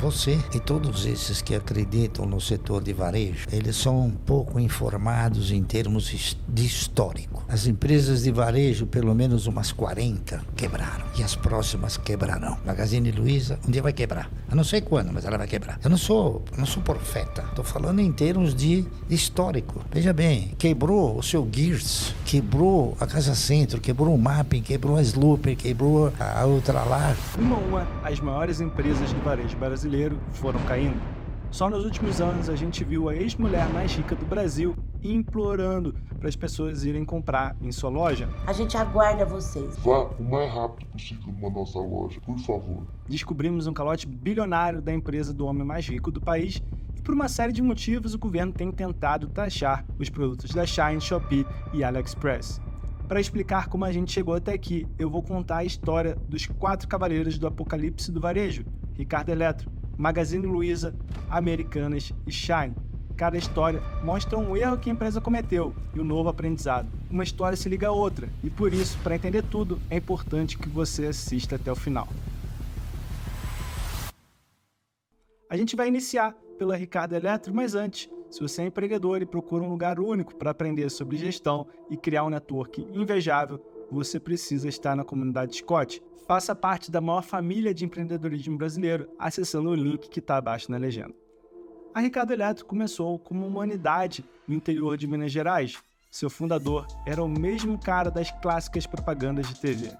Você e todos esses que acreditam no setor de varejo, eles são um pouco informados em termos de histórico. As empresas de varejo, pelo menos umas 40, quebraram. E as próximas quebrarão. Magazine Luiza, um dia vai quebrar. Eu não sei quando, mas ela vai quebrar. Eu não sou profeta. Estou falando em termos de histórico. Veja bem, quebrou o seu Gears, quebrou a Casa Centro, quebrou o Mapping, quebrou a Slooper, quebrou a Ultralar. Uma, as maiores empresas de varejo brasileiro foram caindo. Só nos últimos anos a gente viu a ex-mulher mais rica do Brasil implorando para as pessoas irem comprar em sua loja. A gente aguarda vocês. Vá o mais rápido possível numa nossa loja, por favor. Descobrimos um calote bilionário da empresa do homem mais rico do país e por uma série de motivos o governo tem tentado taxar os produtos da Shein, Shopee e AliExpress. Para explicar como a gente chegou até aqui, eu vou contar a história dos 4 cavaleiros do apocalipse do varejo: Ricardo Eletro, Magazine Luiza, Americanas e Shein. Cada história mostra um erro que a empresa cometeu e um novo aprendizado. Uma história se liga a outra e por isso, para entender tudo, é importante que você assista até o final. A gente vai iniciar pela Ricardo Eletro, mas antes, se você é empreendedor e procura um lugar único para aprender sobre gestão e criar um network invejável, você precisa estar na comunidade Scott. Faça parte da maior família de empreendedorismo brasileiro acessando o link que está abaixo na legenda. A Ricardo Eletro começou como uma unidade no interior de Minas Gerais. Seu fundador era o mesmo cara das clássicas propagandas de TV.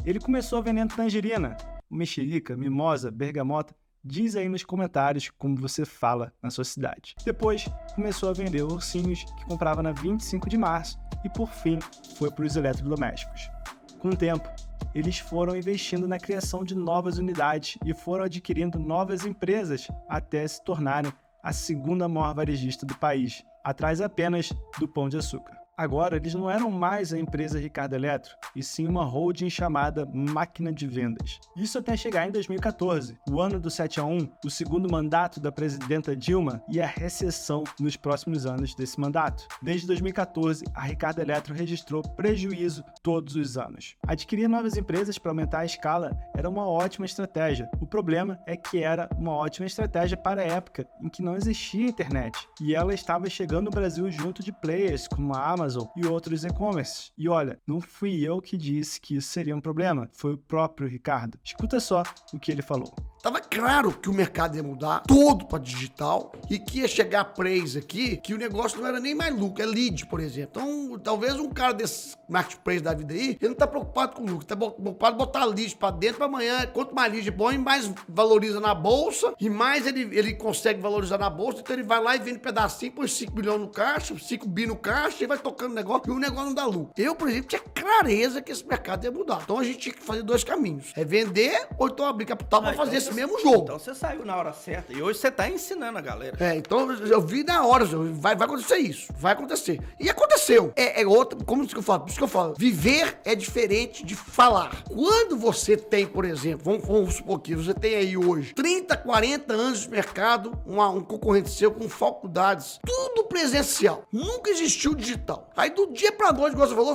Ele começou vendendo tangerina, mexerica, mimosa, bergamota. Diz aí nos comentários como você fala na sua cidade. Depois, começou a vender ursinhos que comprava na 25 de março e, por fim, foi para os eletrodomésticos. Com o tempo, eles foram investindo na criação de novas unidades e foram adquirindo novas empresas até se tornarem a segunda maior varejista do país, atrás apenas do Pão de Açúcar. Agora, eles não eram mais a empresa Ricardo Eletro, e sim uma holding chamada Máquina de Vendas. Isso até chegar em 2014, o ano do 7-1, o segundo mandato da presidenta Dilma e a recessão nos próximos anos desse mandato. Desde 2014, a Ricardo Eletro registrou prejuízo todos os anos. Adquirir novas empresas para aumentar a escala era uma ótima estratégia. O problema é que era uma ótima estratégia para a época em que não existia internet, e ela estava chegando no Brasil junto de players como a Amazon e outros e-commerce. E olha, não fui eu que disse que isso seria um problema, foi o próprio Ricardo. Escuta só o que ele falou. Tava claro que o mercado ia mudar todo para digital e que ia chegar praise aqui, que o negócio não era nem mais lucro, é lead, por exemplo. Então, talvez um cara desse marketplace da vida aí, ele não tá preocupado com lucro, tá preocupado em botar lead para dentro para amanhã. Quanto mais lead põe, mais valoriza na bolsa e mais ele consegue valorizar na bolsa. Então ele vai lá e vende um pedacinho, põe 5 milhões no caixa, 5 bi no caixa e vai tocando o negócio e o negócio não dá lucro. Eu, por exemplo, tinha clareza que esse mercado ia mudar. Então a gente tinha que fazer 2 caminhos. É vender ou então abrir capital para fazer esse mesmo jogo. Então você saiu na hora certa e hoje você tá ensinando a galera. Então eu vi na hora, vai acontecer isso, vai acontecer. E aconteceu. É outro, como isso que eu falo? Por isso que eu falo, viver é diferente de falar. Quando você tem, por exemplo, vamos supor que você tem aí hoje 30, 40 anos de mercado, um concorrente seu com faculdades, tudo presencial. Nunca existiu digital. Aí do dia pra noite, igual você falou,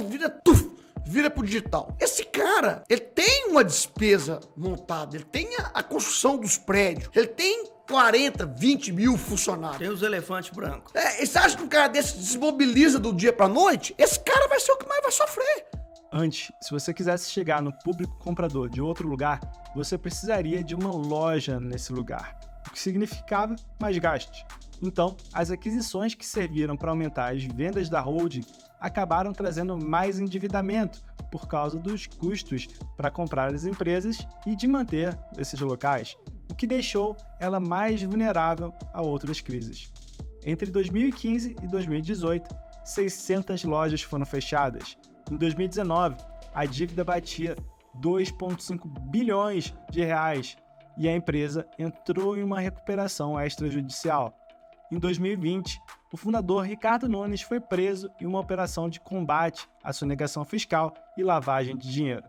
vira pro digital. Esse cara, ele tem uma despesa montada, ele tem a construção dos prédios, ele tem 40, 20 mil funcionários. Tem os elefantes brancos. Você acha que um cara desse desmobiliza do dia pra noite? Esse cara vai ser o que mais vai sofrer. Antes, se você quisesse chegar no público comprador de outro lugar, você precisaria de uma loja nesse lugar, o que significava mais gastos. Então, as aquisições que serviram para aumentar as vendas da holding acabaram trazendo mais endividamento por causa dos custos para comprar as empresas e de manter esses locais, o que deixou ela mais vulnerável a outras crises. Entre 2015 e 2018, 600 lojas foram fechadas. Em 2019, a dívida batia 2,5 bilhões de reais e a empresa entrou em uma recuperação extrajudicial. Em 2020, o fundador Ricardo Nunes foi preso em uma operação de combate à sonegação fiscal e lavagem de dinheiro.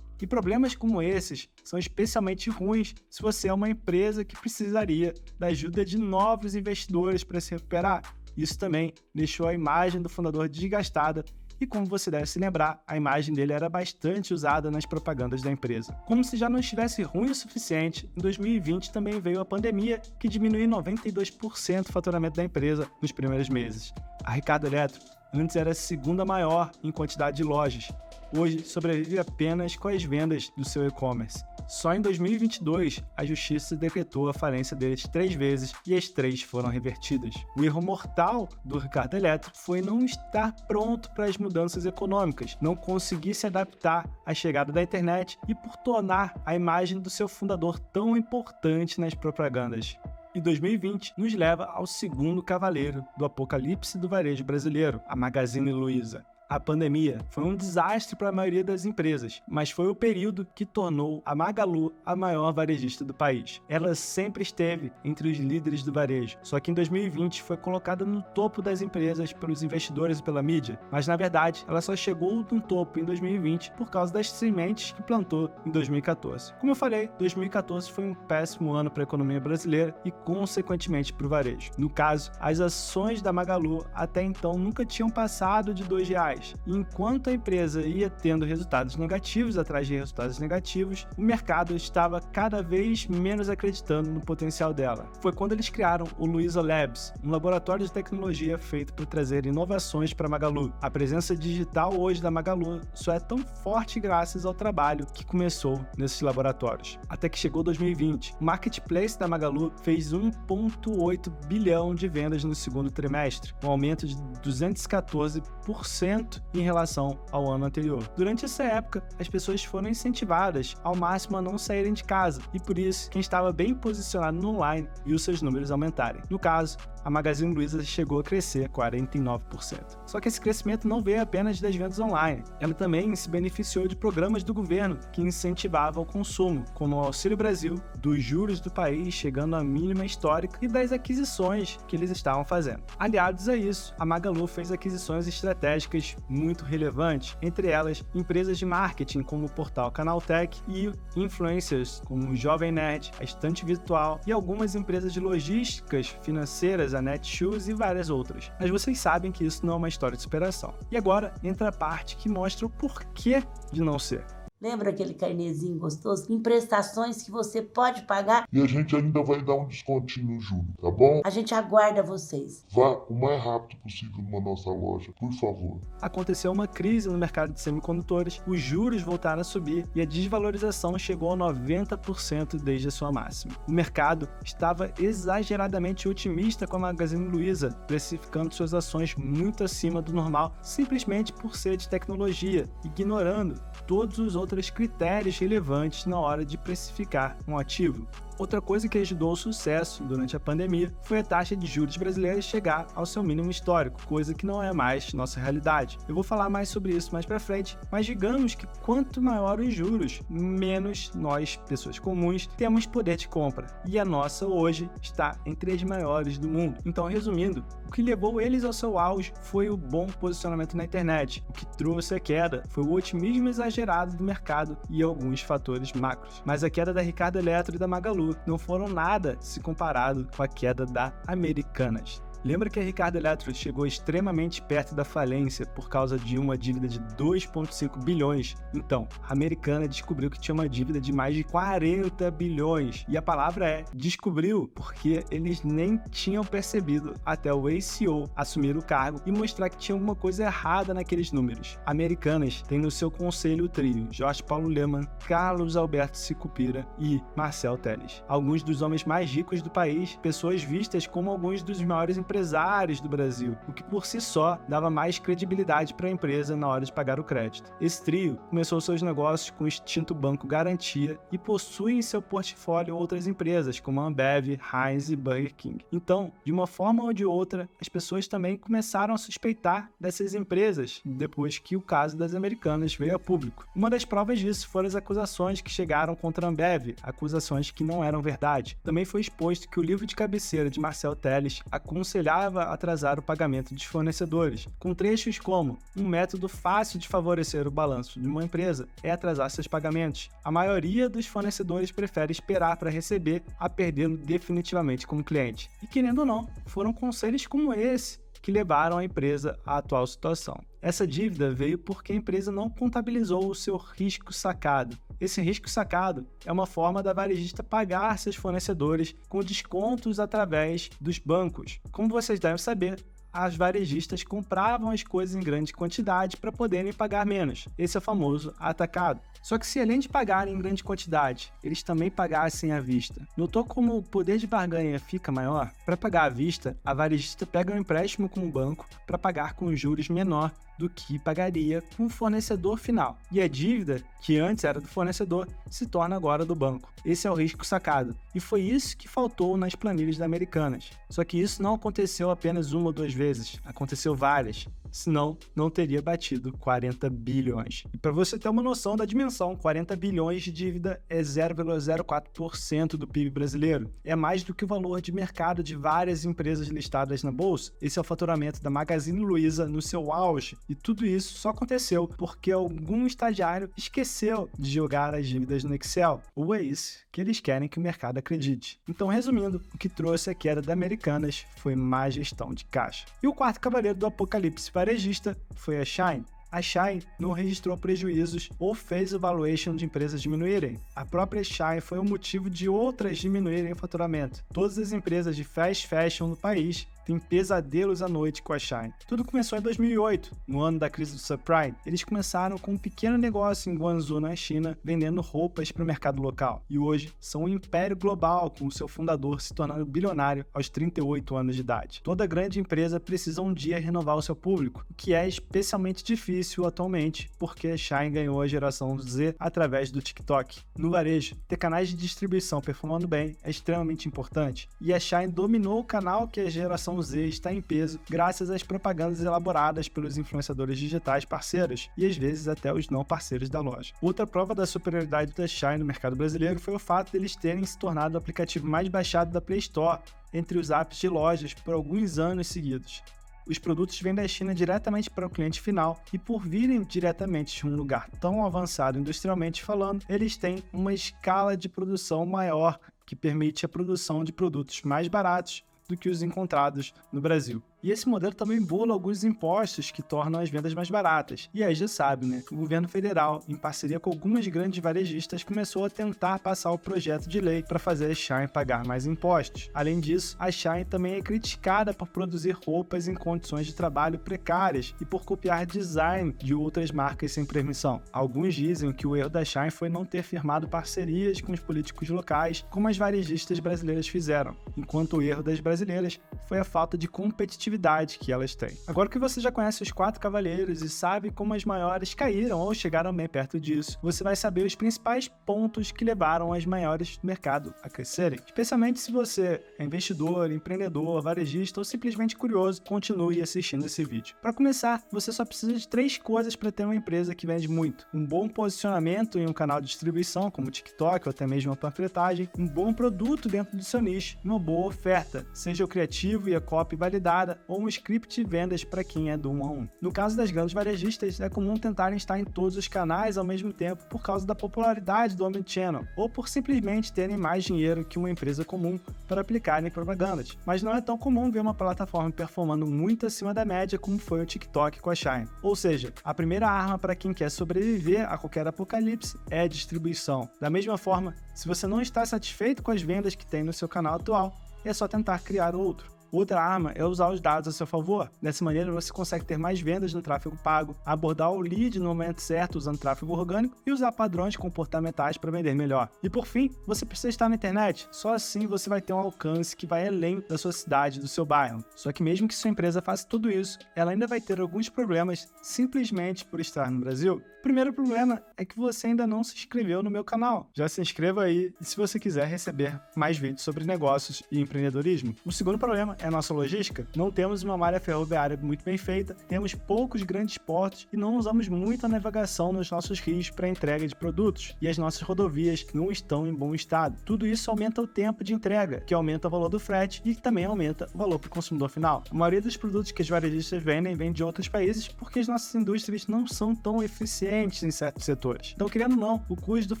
E problemas como esses são especialmente ruins se você é uma empresa que precisaria da ajuda de novos investidores para se recuperar. Isso também deixou a imagem do fundador desgastada E como você deve se lembrar, a imagem dele era bastante usada nas propagandas da empresa. Como se já não estivesse ruim o suficiente, em 2020 também veio a pandemia, que diminuiu 92% o faturamento da empresa nos primeiros meses. A Ricardo Eletro antes era a segunda maior em quantidade de lojas. Hoje sobrevive apenas com as vendas do seu e-commerce. Só em 2022, a justiça decretou a falência deles 3 vezes e as 3 foram revertidas. O erro mortal do Ricardo Eletro foi não estar pronto para as mudanças econômicas, não conseguir se adaptar à chegada da internet e por tornar a imagem do seu fundador tão importante nas propagandas. E 2020 nos leva ao segundo cavaleiro do apocalipse do varejo brasileiro, a Magazine Luiza. A pandemia foi um desastre para a maioria das empresas, mas foi o período que tornou a Magalu a maior varejista do país. Ela sempre esteve entre os líderes do varejo, só que em 2020 foi colocada no topo das empresas pelos investidores e pela mídia, mas na verdade ela só chegou no topo em 2020 por causa das sementes que plantou em 2014. Como eu falei, 2014 foi um péssimo ano para a economia brasileira e consequentemente para o varejo. No caso, as ações da Magalu até então nunca tinham passado de R$2. E enquanto a empresa ia tendo resultados negativos atrás de resultados negativos, o mercado estava cada vez menos acreditando no potencial dela. Foi quando eles criaram o Luiza Labs, um laboratório de tecnologia feito para trazer inovações para a Magalu. A presença digital hoje da Magalu só é tão forte graças ao trabalho que começou nesses laboratórios. Até que chegou 2020, o marketplace da Magalu fez 1,8 bilhão de vendas no segundo trimestre, um aumento de 214% em relação ao ano anterior. Durante essa época, as pessoas foram incentivadas ao máximo a não saírem de casa e por isso, quem estava bem posicionado no online viu seus números aumentarem. No caso, a Magazine Luiza chegou a crescer 49%. Só que esse crescimento não veio apenas das vendas online. Ela também se beneficiou de programas do governo que incentivavam o consumo, como o Auxílio Brasil, dos juros do país chegando à mínima histórica e das aquisições que eles estavam fazendo. Aliados a isso, a Magalu fez aquisições estratégicas muito relevantes, entre elas empresas de marketing como o portal Canaltech e influencers como o Jovem Nerd, a Estante Virtual e algumas empresas de logísticas financeiras, a Netshoes e várias outras. Mas vocês sabem que isso não é uma história de superação. E agora entra a parte que mostra o porquê de não ser. Lembra aquele carnezinho gostoso? Em prestações que você pode pagar. E a gente ainda vai dar um descontinho no juro, tá bom? A gente aguarda vocês. Vá o mais rápido possível na nossa loja, por favor. Aconteceu uma crise no mercado de semicondutores, os juros voltaram a subir e a desvalorização chegou a 90% desde a sua máxima. O mercado estava exageradamente otimista com a Magazine Luiza, precificando suas ações muito acima do normal, simplesmente por ser de tecnologia, ignorando todos os outros critérios relevantes na hora de precificar um ativo. Outra coisa que ajudou ao sucesso durante a pandemia foi a taxa de juros brasileira chegar ao seu mínimo histórico, coisa que não é mais nossa realidade. Eu vou falar mais sobre isso mais pra frente, mas digamos que quanto maior os juros, menos nós, pessoas comuns, temos poder de compra. E a nossa hoje está entre as maiores do mundo. Então, resumindo, o que levou eles ao seu auge foi o bom posicionamento na internet. O que trouxe a queda foi o otimismo exagerado do mercado e alguns fatores macros. Mas a queda da Ricardo Eletro e da Magalu não foram nada se comparado com a queda da Americanas. Lembra que a Ricardo Eletro chegou extremamente perto da falência por causa de uma dívida de 2,5 bilhões? Então, a Americana descobriu que tinha uma dívida de mais de 40 bilhões. E a palavra é descobriu, porque eles nem tinham percebido até o ex-CEO assumir o cargo e mostrar que tinha alguma coisa errada naqueles números. Americanas tem no seu conselho o trio Jorge Paulo Lemann, Carlos Alberto Sicupira e Marcel Telles. Alguns dos homens mais ricos do país, pessoas vistas como alguns dos maiores empresários do Brasil, o que por si só dava mais credibilidade para a empresa na hora de pagar o crédito. Esse trio começou seus negócios com o extinto Banco Garantia e possui em seu portfólio outras empresas como a Ambev, Heinz e Burger King. Então, de uma forma ou de outra, as pessoas também começaram a suspeitar dessas empresas depois que o caso das Americanas veio a público. Uma das provas disso foram as acusações que chegaram contra a Ambev, acusações que não eram verdade. Também foi exposto que o livro de cabeceira de Marcel Telles aconselhava atrasar o pagamento dos fornecedores, com trechos como: um método fácil de favorecer o balanço de uma empresa é atrasar seus pagamentos. A maioria dos fornecedores prefere esperar para receber a perdê-lo definitivamente como cliente. E querendo ou não, foram conselhos como esse que levaram a empresa à atual situação. Essa dívida veio porque a empresa não contabilizou o seu risco sacado. Esse risco sacado é uma forma da varejista pagar seus fornecedores com descontos através dos bancos. Como vocês devem saber, as varejistas compravam as coisas em grande quantidade para poderem pagar menos. Esse é o famoso atacado. Só que se além de pagarem em grande quantidade, eles também pagassem à vista. Notou como o poder de barganha fica maior? Para pagar à vista, a varejista pega um empréstimo com o banco para pagar com juros menor do que pagaria com o fornecedor final. E a dívida, que antes era do fornecedor, se torna agora do banco. Esse é o risco sacado. E foi isso que faltou nas planilhas da Americanas. Só que isso não aconteceu apenas uma ou duas vezes, aconteceu várias. Senão, não teria batido 40 bilhões. E para você ter uma noção da dimensão, 40 bilhões de dívida é 0,04% do PIB brasileiro. É mais do que o valor de mercado de várias empresas listadas na bolsa. Esse é o faturamento da Magazine Luiza no seu auge. E tudo isso só aconteceu porque algum estagiário esqueceu de jogar as dívidas no Excel. Ou é isso que eles querem que o mercado acredite. Então, resumindo, o que trouxe a queda da Americanas foi má gestão de caixa. E o quarto cavaleiro do apocalipse varejista foi a Shein. A Shein não registrou prejuízos ou fez o valuation de empresas diminuírem. A própria Shein foi o motivo de outras diminuírem o faturamento. Todas as empresas de fast fashion no país têm pesadelos à noite com a Shein. Tudo começou em 2008, no ano da crise do subprime. Eles começaram com um pequeno negócio em Guangzhou, na China, vendendo roupas para o mercado local. E hoje são um império global, com o seu fundador se tornando bilionário aos 38 anos de idade. Toda grande empresa precisa um dia renovar o seu público, o que é especialmente difícil atualmente, porque a Shein ganhou a geração Z através do TikTok. No varejo, ter canais de distribuição performando bem é extremamente importante. E a Shein dominou o canal que a geração Z está em peso graças às propagandas elaboradas pelos influenciadores digitais parceiros e às vezes até os não parceiros da loja. Outra prova da superioridade da Shein no mercado brasileiro foi o fato de eles terem se tornado o aplicativo mais baixado da Play Store entre os apps de lojas por alguns anos seguidos. Os produtos vêm da China diretamente para o cliente final e por virem diretamente de um lugar tão avançado industrialmente falando, eles têm uma escala de produção maior que permite a produção de produtos mais baratos do que os encontrados no Brasil. E esse modelo também bula alguns impostos que tornam as vendas mais baratas. E aí já sabe, né? O governo federal, em parceria com algumas grandes varejistas, começou a tentar passar o projeto de lei para fazer a Shein pagar mais impostos. Além disso, a Shein também é criticada por produzir roupas em condições de trabalho precárias e por copiar design de outras marcas sem permissão. Alguns dizem que o erro da Shein foi não ter firmado parcerias com os políticos locais, como as varejistas brasileiras fizeram, enquanto o erro das brasileiras foi a falta de competitividade que elas têm. Agora que você já conhece os 4 cavaleiros e sabe como as maiores caíram ou chegaram bem perto disso, você vai saber os principais pontos que levaram as maiores do mercado a crescerem. Especialmente se você é investidor, empreendedor, varejista ou simplesmente curioso, continue assistindo esse vídeo. Para começar, você só precisa de 3 coisas para ter uma empresa que vende muito: um bom posicionamento em um canal de distribuição, como o TikTok ou até mesmo uma panfletagem, um bom produto dentro do seu nicho, uma boa oferta, seja o criativo e a copy validada, ou um script de vendas para quem é do 1 a 1. No caso das grandes varejistas, é comum tentarem estar em todos os canais ao mesmo tempo por causa da popularidade do omnichannel, ou por simplesmente terem mais dinheiro que uma empresa comum para aplicarem propagandas. Mas não é tão comum ver uma plataforma performando muito acima da média como foi o TikTok com a Shein. Ou seja, a primeira arma para quem quer sobreviver a qualquer apocalipse é a distribuição. Da mesma forma, se você não está satisfeito com as vendas que tem no seu canal atual, é só tentar criar outro. Outra arma é usar os dados a seu favor. Dessa maneira, você consegue ter mais vendas no tráfego pago, abordar o lead no momento certo usando tráfego orgânico e usar padrões comportamentais para vender melhor. E por fim, você precisa estar na internet. Só assim você vai ter um alcance que vai além da sua cidade, do seu bairro. Só que mesmo que sua empresa faça tudo isso, ela ainda vai ter alguns problemas simplesmente por estar no Brasil. O primeiro problema é que você ainda não se inscreveu no meu canal. Já se inscreva aí e se você quiser receber mais vídeos sobre negócios e empreendedorismo. O segundo problema é a nossa logística. Não temos uma malha ferroviária muito bem feita, temos poucos grandes portos e não usamos muita navegação nos nossos rios para entrega de produtos, e as nossas rodovias não estão em bom estado. Tudo isso aumenta o tempo de entrega, que aumenta o valor do frete e que também aumenta o valor para o consumidor final. A maioria dos produtos que os varejistas vendem vem de outros países porque as nossas indústrias não são tão eficientes em certos setores. Então, querendo ou não, o custo do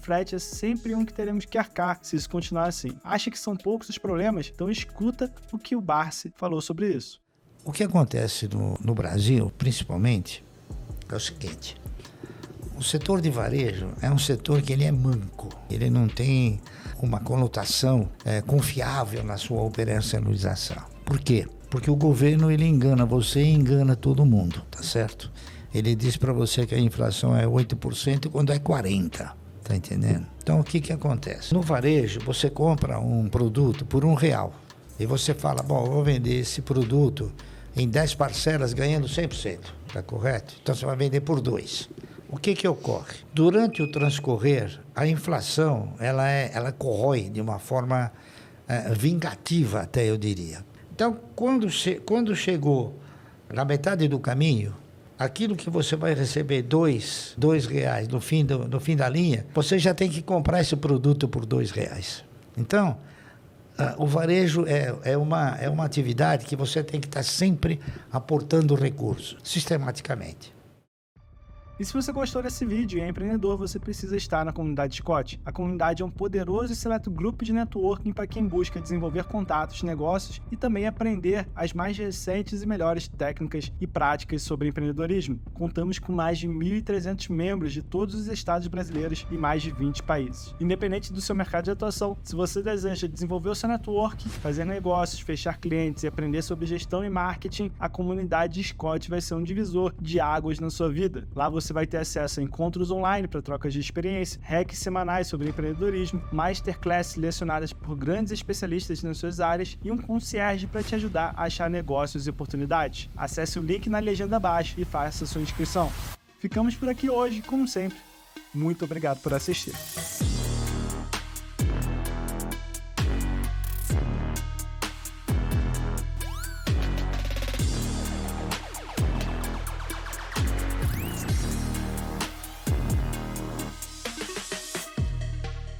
frete é sempre um que teremos que arcar se isso continuar assim. Acha que são poucos os problemas? Então escuta o que o Barsi falou sobre isso. O que acontece no Brasil, principalmente, é o seguinte. O setor de varejo é um setor que ele é manco. Ele não tem uma conotação confiável na sua operacionalização. Por quê? Porque o governo ele engana você e engana todo mundo, tá certo? Ele diz para você que a inflação é 8% quando é 40%, tá entendendo? Então o que acontece? No varejo você compra um produto por R$1 e você fala, bom, eu vou vender esse produto em 10 parcelas ganhando 100%, tá correto? Então você vai vender por 2. O que ocorre? Durante o transcorrer, a inflação ela corrói de uma forma vingativa, até eu diria. Então, quando chegou na metade do caminho, aquilo que você vai receber R$2 no fim da linha, você já tem que comprar esse produto por R$2. Então, o varejo é uma atividade que você tem que estar sempre aportando recursos, sistematicamente. E se você gostou desse vídeo e é empreendedor, você precisa estar na comunidade Scott. A comunidade é um poderoso e seleto grupo de networking para quem busca desenvolver contatos, negócios e também aprender as mais recentes e melhores técnicas e práticas sobre empreendedorismo. Contamos com mais de 1.300 membros de todos os estados brasileiros e mais de 20 países. Independente do seu mercado de atuação, se você deseja desenvolver o seu network, fazer negócios, fechar clientes e aprender sobre gestão e marketing, a comunidade Scott vai ser um divisor de águas na sua vida. Lá você vai ter acesso a encontros online para trocas de experiência, hacks semanais sobre empreendedorismo, masterclasses lecionadas por grandes especialistas nas suas áreas e um concierge para te ajudar a achar negócios e oportunidades. Acesse o link na legenda abaixo e faça sua inscrição. Ficamos por aqui hoje, como sempre. Muito obrigado por assistir.